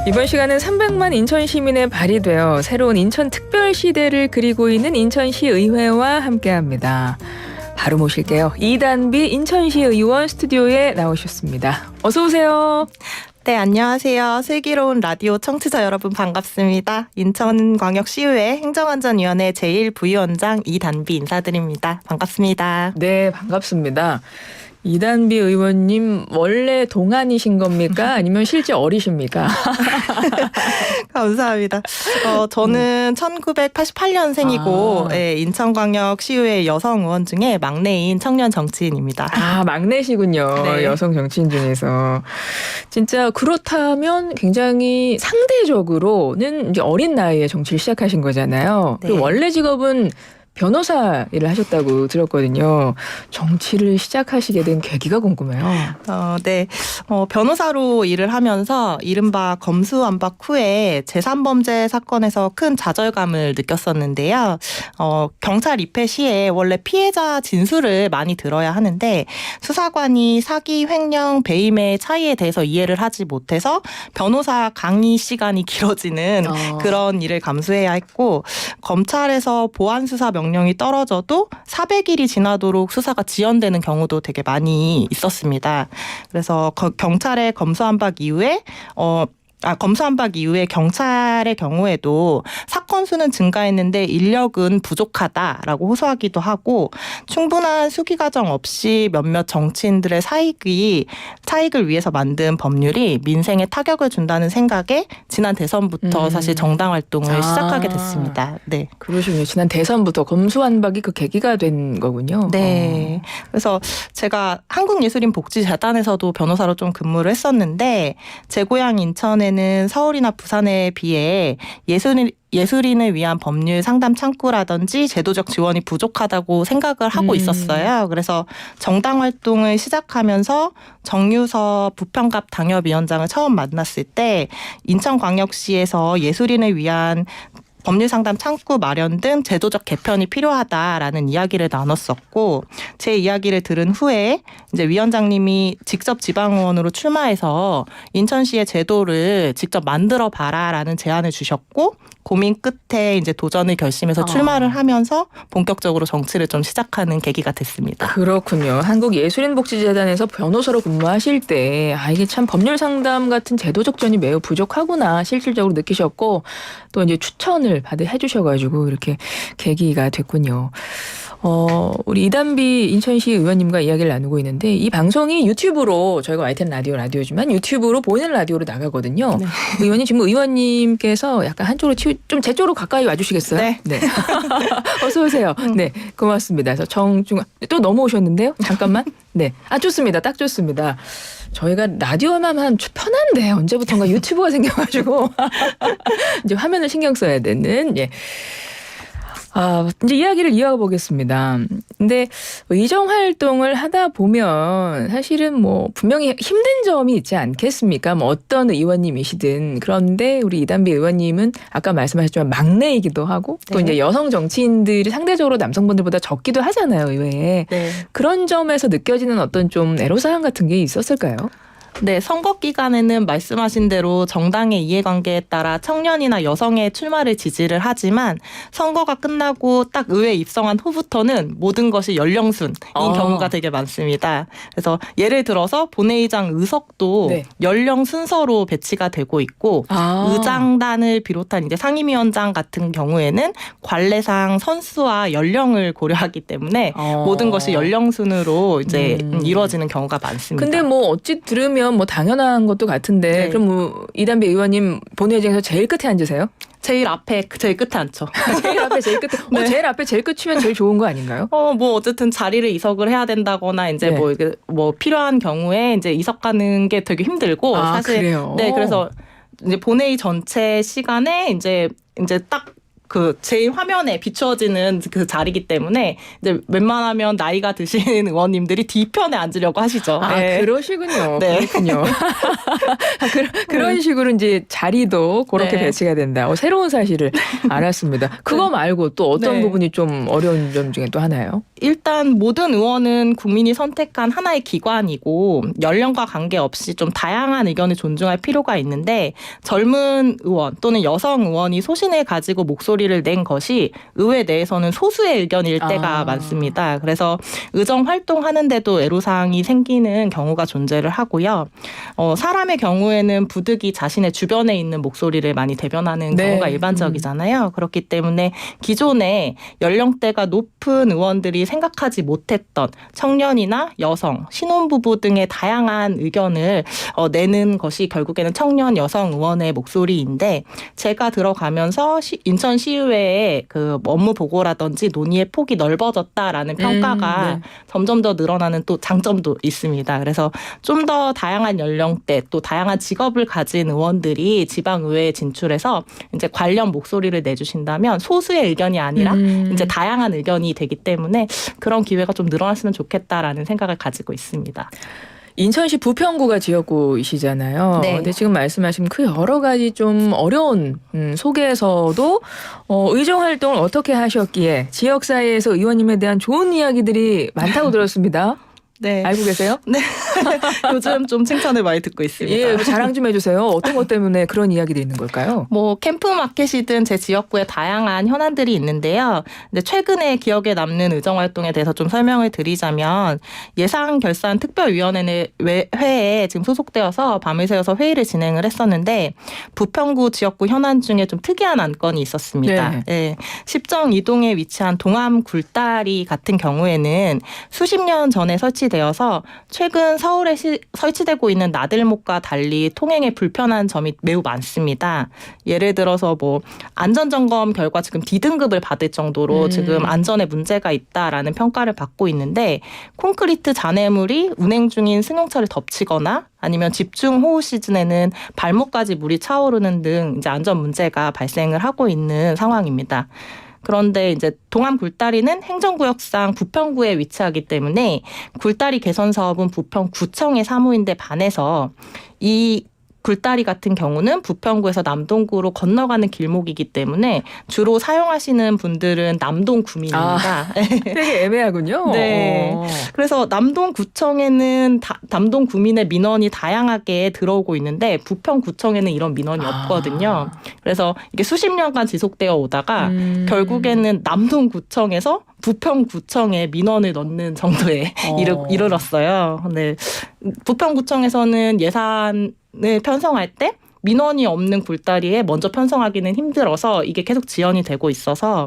이번 시간은 300만 인천 시민의 발이 되어 새로운 인천 특별 시대를 그리고 있는 인천시 의회와 함께합니다. 바로 모실게요. 이단비 인천시 의원 스튜디오에 나오셨습니다. 어서 오세요. 네, 안녕하세요. 슬기로운 라디오 청취자 여러분 반갑습니다. 인천광역시의회 행정안전위원회 제1부위원장 이단비 인사드립니다. 반갑습니다. 네, 반갑습니다. 이단비 의원님 원래 동안이신 겁니까? 아니면 실제 어리십니까? 감사합니다. 저는 1988년생이고 인천광역시의회 여성 의원 중에 막내인 청년 정치인입니다. 아, 막내시군요. 네. 여성 정치인 중에서. 진짜 그렇다면 굉장히 상대적으로는 이제 어린 나이에 정치를 시작하신 거잖아요. 네. 그리고 원래 직업은 변호사 일을 하셨다고 들었거든요. 정치를 시작하시게 된 계기가 궁금해요. 네. 변호사로 일을 하면서 이른바 검수완박 후에 제3범죄 사건에서 큰 좌절감을 느꼈었는데요. 경찰 입회 시에 원래 피해자 진술을 많이 들어야 하는데 수사관이 사기, 횡령, 배임의 차이에 대해서 이해를 하지 못해서 변호사 강의 시간이 길어지는 그런 일을 감수해야 했고, 검찰에서 보안수사 명령이 떨어져도 400일이 지나도록 수사가 지연되는 경우도 되게 많이 있었습니다. 그래서 경찰의 검수완박 이후에 검수완박 이후에 경찰의 경우에도 사건 수는 증가했는데 인력은 부족하다라고 호소하기도 하고, 충분한 수기 과정 없이 몇몇 정치인들의 차익을 위해서 만든 법률이 민생에 타격을 준다는 생각에 지난 대선부터 사실 정당 활동을 시작하게 됐습니다. 네. 그러시군요. 지난 대선부터 검수완박이 그 계기가 된 거군요. 네. 그래서 제가 한국예술인복지재단에서도 변호사로 좀 근무를 했었는데, 제 고향 인천에는 서울이나 부산에 비해 예술인을 위한 법률 상담 창구라든지 제도적 지원이 부족하다고 생각을 하고 있었어요. 그래서 정당 활동을 시작하면서 정유섭 부평갑 당협위원장을 처음 만났을 때 인천광역시에서 예술인을 위한 법률 상담 창구 마련 등 제도적 개편이 필요하다라는 이야기를 나눴었고, 제 이야기를 들은 후에 이제 위원장님이 직접 지방의원으로 출마해서 인천시의 제도를 직접 만들어 봐라라는 제안을 주셨고, 고민 끝에 이제 도전을 결심해서 출마를 하면서 본격적으로 정치를 좀 시작하는 계기가 됐습니다. 그렇군요. 한국예술인복지재단에서 변호사로 근무하실 때 이게 참 법률 상담 같은 제도적 지원이 매우 부족하구나 실질적으로 느끼셨고, 또 이제 추천을 해주셔가지고 이렇게 계기가 됐군요. 우리 이단비 인천시 의원님과 이야기를 나누고 있는데, 이 방송이 유튜브로, 저희가 YTN 라디오지만 유튜브로 보이는 라디오로 나가거든요. 네. 의원님, 지금 의원님께서 약간 한쪽으로 좀 제 쪽으로 가까이 와주시겠어요? 네. 네. 어서 오세요. 네, 고맙습니다. 그래서 또 넘어오셨는데요. 잠깐만. 네, 좋습니다. 딱 좋습니다. 저희가 라디오만 편한데 언제부턴가 유튜브가 생겨가지고 이제 화면을 신경 써야 되는. 예. 이제 이야기를 이어가 보겠습니다. 근데 의정 활동을 하다 보면 사실은 뭐 분명히 힘든 점이 있지 않겠습니까? 뭐 어떤 의원님이시든. 그런데 우리 이단비 의원님은 아까 말씀하셨지만 막내이기도 하고, 또 이제 여성 정치인들이 상대적으로 남성분들보다 적기도 하잖아요, 의회에. 네. 그런 점에서 느껴지는 어떤 좀 애로사항 같은 게 있었을까요? 네, 선거 기간에는 말씀하신 대로 정당의 이해관계에 따라 청년이나 여성의 출마를 지지를 하지만, 선거가 끝나고 딱 의회에 입성한 후부터는 모든 것이 연령순인 경우가 되게 많습니다. 그래서 예를 들어서 본회의장 의석도 연령 순서로 배치가 되고 있고, 의장단을 비롯한 이제 상임위원장 같은 경우에는 관례상 선수와 연령을 고려하기 때문에 모든 것이 연령순으로 이제 이루어지는 경우가 많습니다. 근데 뭐 어찌 들으면 뭐 당연한 것도 같은데, 그럼 뭐 이단비 의원님 본회의장에서 제일 끝에 앉으세요? 제일 앞에, 제일 끝에 앉죠. 제일 앞에, 제일 끝에. 네. 제일 앞에, 제일 끝이면 제일 좋은 거 아닌가요? 뭐 어쨌든 자리를 이석을 해야 된다거나 이제 뭐 필요한 경우에 이제 이석하는 게 되게 힘들고, 사실. 그래요? 네, 그래서 이제 본회의 전체 시간에 이제 딱 그 제일 화면에 비추어지는 그 자리이기 때문에 이제 웬만하면 나이가 드신 의원님들이 뒤편에 앉으려고 하시죠. 아, 네. 그러시군요. 네. 그렇군요. 그런 식으로 이제 자리도 그렇게 네. 배치가 된다. 새로운 사실을 알았습니다. 그거 말고 또 어떤 네. 부분이 좀 어려운 점 중에 또 하나요? 일단 모든 의원은 국민이 선택한 하나의 기관이고 연령과 관계없이 좀 다양한 의견을 존중할 필요가 있는데 젊은 의원 또는 여성 의원이 소신을 가지고 목소리를 낸 것이 의회 내에서는 소수의 의견일 때가 많습니다. 그래서 의정 활동하는데도 애로사항이 생기는 경우가 존재를 하고요. 사람의 경우에는 부득이 자신의 주변에 있는 목소리를 많이 대변하는 네. 경우가 일반적이잖아요. 그렇기 때문에 기존에 연령대가 높은 의원들이 생각하지 못했던 청년이나 여성, 신혼부부 등의 다양한 의견을 내는 것이 결국에는 청년 여성 의원의 목소리인데 제가 들어가면서 인천시의회의 그 업무 보고라든지 논의의 폭이 넓어졌다라는 평가가 네. 점점 더 늘어나는 또 장점도 있습니다. 그래서 좀 더 다양한 연령대 또 다양한 직업을 가진 의원들이 지방의회에 진출해서 이제 관련 목소리를 내주신다면 소수의 의견이 아니라 이제 다양한 의견이 되기 때문에 그런 기회가 좀 늘어났으면 좋겠다라는 생각을 가지고 있습니다. 인천시 부평구가 지역구이시잖아요. 네. 근데 지금 말씀하신 그 여러 가지 좀 어려운 속에서도 의정 활동을 어떻게 하셨기에 지역 사회에서 의원님에 대한 좋은 이야기들이 많다고 들었습니다. 네. 알고 계세요? 네. 요즘 좀 칭찬을 많이 듣고 있습니다. 예, 자랑 좀 해주세요. 어떤 것 때문에 그런 이야기들이 있는 걸까요? 뭐 캠프 마켓이든 제 지역구에 다양한 현안들이 있는데요. 근데 최근에 기억에 남는 의정 활동에 대해서 좀 설명을 드리자면 예산결산특별위원회에 지금 소속되어서 밤을 새워서 회의를 진행을 했었는데 부평구 지역구 현안 중에 좀 특이한 안건이 있었습니다. 네. 네. 십정 이동에 위치한 동암 굴다리 같은 경우에는 수십 년 전에 설치되어서 최근 서울에 설치되고 있는 나들목과 달리 통행에 불편한 점이 매우 많습니다. 예를 들어서 뭐 안전점검 결과 지금 D등급을 받을 정도로 지금 안전에 문제가 있다라는 평가를 받고 있는데 콘크리트 잔해물이 운행 중인 승용차를 덮치거나 아니면 집중 호우 시즌에는 발목까지 물이 차오르는 등 이제 안전 문제가 발생을 하고 있는 상황입니다. 그런데 이제 동암 굴다리는 행정구역상 부평구에 위치하기 때문에 굴다리 개선 사업은 부평구청의 사무인데 반해서 이 굴다리 같은 경우는 부평구에서 남동구로 건너가는 길목이기 때문에 주로 사용하시는 분들은 남동 구민입니다. 되게 애매하군요. 네. 그래서 남동구청에는 남동 구민의 민원이 다양하게 들어오고 있는데 부평구청에는 이런 민원이 없거든요. 그래서 이게 수십 년간 지속되어 오다가 결국에는 남동구청에서 부평구청에 민원을 넣는 정도에 이르렀어요. 네. 부평구청에서는 예산을 편성할 때 민원이 없는 굴다리에 먼저 편성하기는 힘들어서 이게 계속 지연이 되고 있어서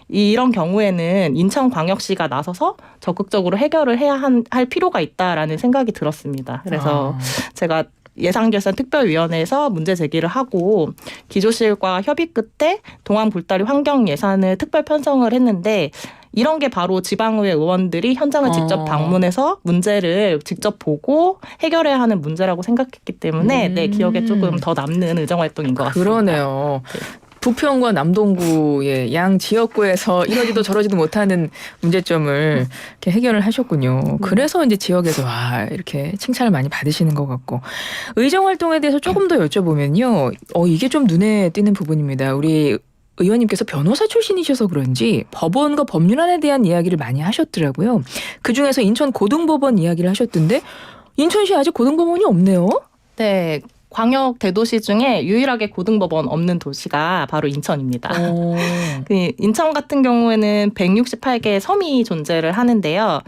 이런 경우에는 인천광역시가 나서서 적극적으로 해결을 해야 할 필요가 있다라는 생각이 들었습니다. 그래서 제가 예산결산특별위원회에서 문제 제기를 하고 기조실과 협의 끝에 동암 굴다리 환경 예산을 특별 편성을 했는데 이런 게 바로 지방의회 의원들이 현장을 직접 방문해서 문제를 직접 보고 해결해야 하는 문제라고 생각했기 때문에 내 기억에 조금 더 남는 의정활동인 것 같습니다. 그러네요. 네. 부평과 남동구의 양 지역구에서 이러지도 저러지도 못하는 문제점을 이렇게 해결을 하셨군요. 그래서 이제 지역에서 이렇게 칭찬을 많이 받으시는 것 같고 의정 활동에 대해서 조금 더 여쭤보면요. 이게 좀 눈에 띄는 부분입니다. 우리 의원님께서 변호사 출신이셔서 그런지 법원과 법률안에 대한 이야기를 많이 하셨더라고요. 그중에서 인천 고등법원 이야기를 하셨던데 인천시 아직 고등법원이 없네요. 네. 광역 대도시 중에 유일하게 고등법원 없는 도시가 바로 인천입니다. 인천 같은 경우에는 168개의 섬이 존재를 하는데요.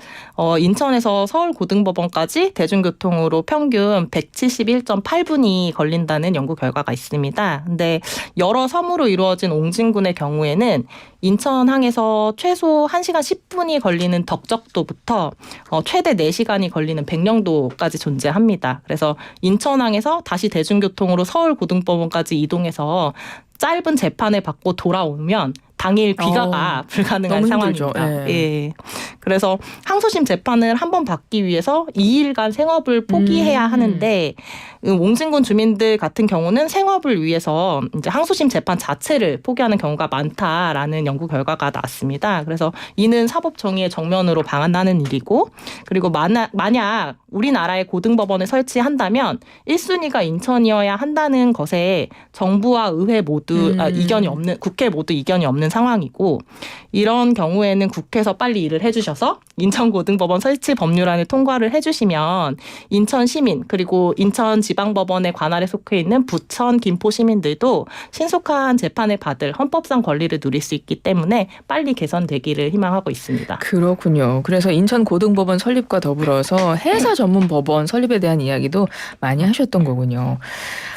인천에서 서울 고등법원까지 대중교통으로 평균 171.8분이 걸린다는 연구 결과가 있습니다. 근데 여러 섬으로 이루어진 옹진군의 경우에는 인천항에서 최소 1시간 10분이 걸리는 덕적도부터 최대 4시간이 걸리는 백령도까지 존재합니다. 그래서 인천항에서 다시 대중교통으로 서울 고등법원까지 이동해서 짧은 재판을 받고 돌아오면 당일 귀가가 불가능한 너무 상황입니다. 힘들죠. 예. 그래서 항소심 재판을 한번 받기 위해서 2일간 생업을 포기해야 하는데 옹진군 주민들 같은 경우는 생업을 위해서 이제 항소심 재판 자체를 포기하는 경우가 많다라는 연구 결과가 나왔습니다. 그래서 이는 사법 정의의 정면으로 방한하는 일이고, 그리고 만약 우리나라에 고등법원을 설치한다면 1순위가 인천이어야 한다는 것에 정부와 의회 모두 이견이 없는, 국회 모두 이견이 없는 상황이고, 이런 경우에는 국회에서 빨리 일을 해주셔서 인천고등법원 설치 법률안을 통과를 해주시면 인천 시민 그리고 인천 지방법원의 관할에 속해 있는 부천, 김포 시민들도 신속한 재판을 받을 헌법상 권리를 누릴 수 있기 때문에 빨리 개선되기를 희망하고 있습니다. 그렇군요. 그래서 인천고등법원 설립과 더불어서 해사 전문 법원 설립에 대한 이야기도 많이 하셨던 거군요.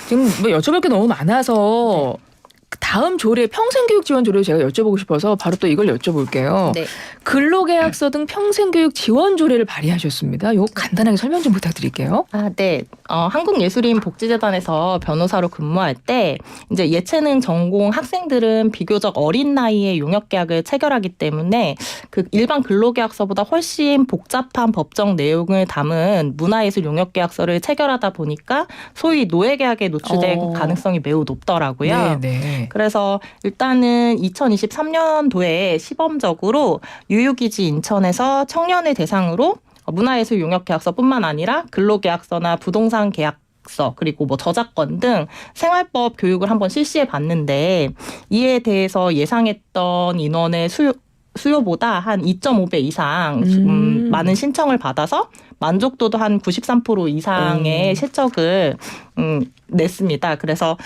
지금 뭐 여쭤볼 게 너무 많아서 다음 조례 평생교육 지원 조례를 제가 여쭤보고 싶어서 바로 또 이걸 여쭤볼게요. 네. 근로계약서 등 평생교육 지원 조례를 발의하셨습니다. 이거 간단하게 설명 좀 부탁드릴게요. 네. 한국예술인 복지재단에서 변호사로 근무할 때 이제 예체능 전공 학생들은 비교적 어린 나이에 용역계약을 체결하기 때문에 그 일반 근로계약서보다 훨씬 복잡한 법정 내용을 담은 문화예술 용역계약서를 체결하다 보니까 소위 노예계약에 노출될 가능성이 매우 높더라고요. 네. 그래서 일단은 2023년도에 시범적으로 유유기지 인천에서 청년을 대상으로 문화예술 용역계약서뿐만 아니라 근로계약서나 부동산 계약서 그리고 뭐 저작권 등 생활법 교육을 한번 실시해 봤는데 이에 대해서 예상했던 인원의 수요보다 한 2.5배 이상 많은 신청을 받아서 만족도도 한 93% 이상의 실적을 냈습니다. 그래서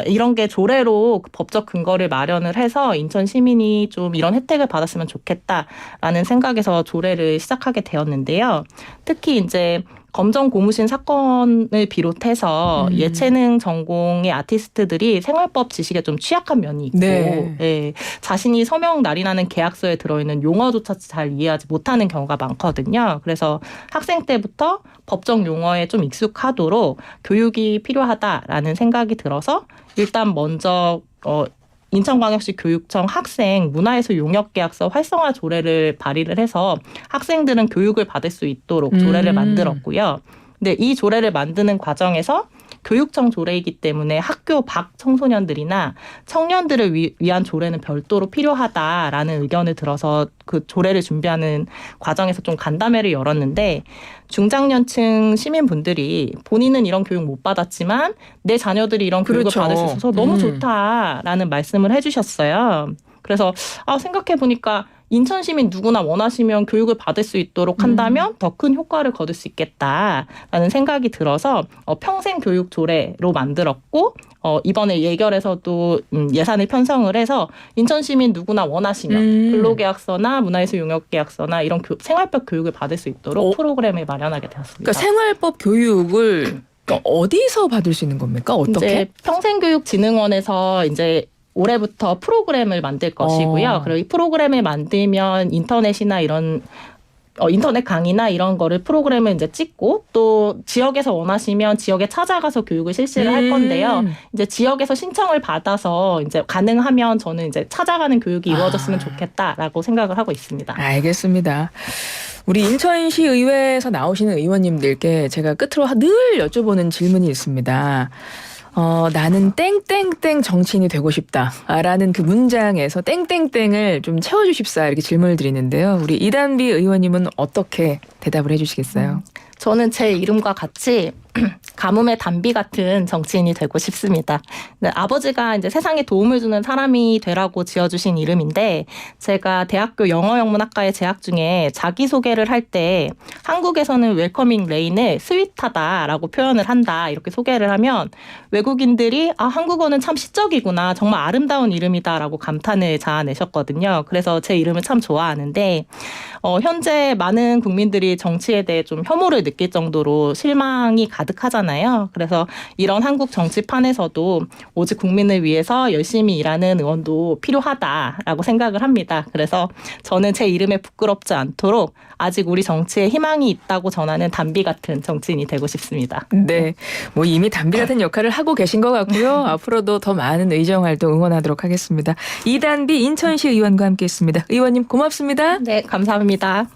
이런 게 조례로 법적 근거를 마련을 해서 인천 시민이 좀 이런 혜택을 받았으면 좋겠다라는 생각에서 조례를 시작하게 되었는데요. 특히 이제 검정 고무신 사건을 비롯해서 예체능 전공의 아티스트들이 생활법 지식에 좀 취약한 면이 있고 예, 자신이 서명 날인하는 계약서에 들어있는 용어조차 잘 이해하지 못하는 경우가 많거든요. 그래서 학생 때부터 법정 용어에 좀 익숙하도록 교육이 필요하다라는 생각이 들어서 일단 먼저 인천광역시 교육청 학생 문화예술 용역계약서 활성화 조례를 발의를 해서 학생들은 교육을 받을 수 있도록 조례를 만들었고요. 근데 이 조례를 만드는 과정에서 교육청 조례이기 때문에 학교 밖 청소년들이나 청년들을 위한 조례는 별도로 필요하다라는 의견을 들어서 그 조례를 준비하는 과정에서 좀 간담회를 열었는데 중장년층 시민분들이 본인은 이런 교육 못 받았지만 내 자녀들이 이런 교육을 받을 수 있어서 너무 좋다라는 말씀을 해주셨어요. 그래서 생각해보니까 인천 시민 누구나 원하시면 교육을 받을 수 있도록 한다면 더 큰 효과를 거둘 수 있겠다라는 생각이 들어서 평생 교육 조례로 만들었고 이번에 예결에서도 예산을 편성을 해서 인천 시민 누구나 원하시면 근로계약서나 문화예술 용역계약서나 이런 생활법 교육을 받을 수 있도록 프로그램을 마련하게 되었습니다. 그러니까 생활법 교육을 어디서 받을 수 있는 겁니까? 어떻게? 이제 평생교육진흥원에서 이제 올해부터 프로그램을 만들 것이고요. 그리고 이 프로그램을 만들면 인터넷이나 이런 인터넷 강의나 이런 거를 프로그램을 이제 찍고 또 지역에서 원하시면 지역에 찾아가서 교육을 실시를 할 건데요. 이제 지역에서 신청을 받아서 이제 가능하면 저는 이제 찾아가는 교육이 이루어졌으면 좋겠다라고 생각을 하고 있습니다. 알겠습니다. 우리 인천시 의회에서 나오시는 의원님들께 제가 끝으로 늘 여쭤보는 질문이 있습니다. 나는 땡땡땡 정치인이 되고 싶다라는 그 문장에서 땡땡땡을 좀 채워주십사 이렇게 질문을 드리는데요. 우리 이단비 의원님은 어떻게 대답을 해주시겠어요? 저는 제 이름과 같이 가뭄의 단비 같은 정치인이 되고 싶습니다. 네, 아버지가 이제 세상에 도움을 주는 사람이 되라고 지어주신 이름인데 제가 대학교 영어영문학과에 재학 중에 자기소개를 할 때 한국에서는 웰커밍 레인을 스윗하다라고 표현을 한다 이렇게 소개를 하면 외국인들이 한국어는 참 시적이구나 정말 아름다운 이름이다라고 감탄을 자아내셨거든요. 그래서 제 이름을 참 좋아하는데 현재 많은 국민들이 정치에 대해 좀 혐오를 느낄 정도로 실망이 가득 가득하잖아요. 그래서 이런 한국 정치판에서도 오직 국민을 위해서 열심히 일하는 의원도 필요하다라고 생각을 합니다. 그래서 저는 제 이름에 부끄럽지 않도록 아직 우리 정치에 희망이 있다고 전하는 담비 같은 정치인이 되고 싶습니다. 네, 뭐 이미 담비 같은 역할을 하고 계신 것 같고요. 앞으로도 더 많은 의정 활동 응원하도록 하겠습니다. 이단비 인천시 의원과 함께했습니다. 의원님 고맙습니다. 네, 감사합니다.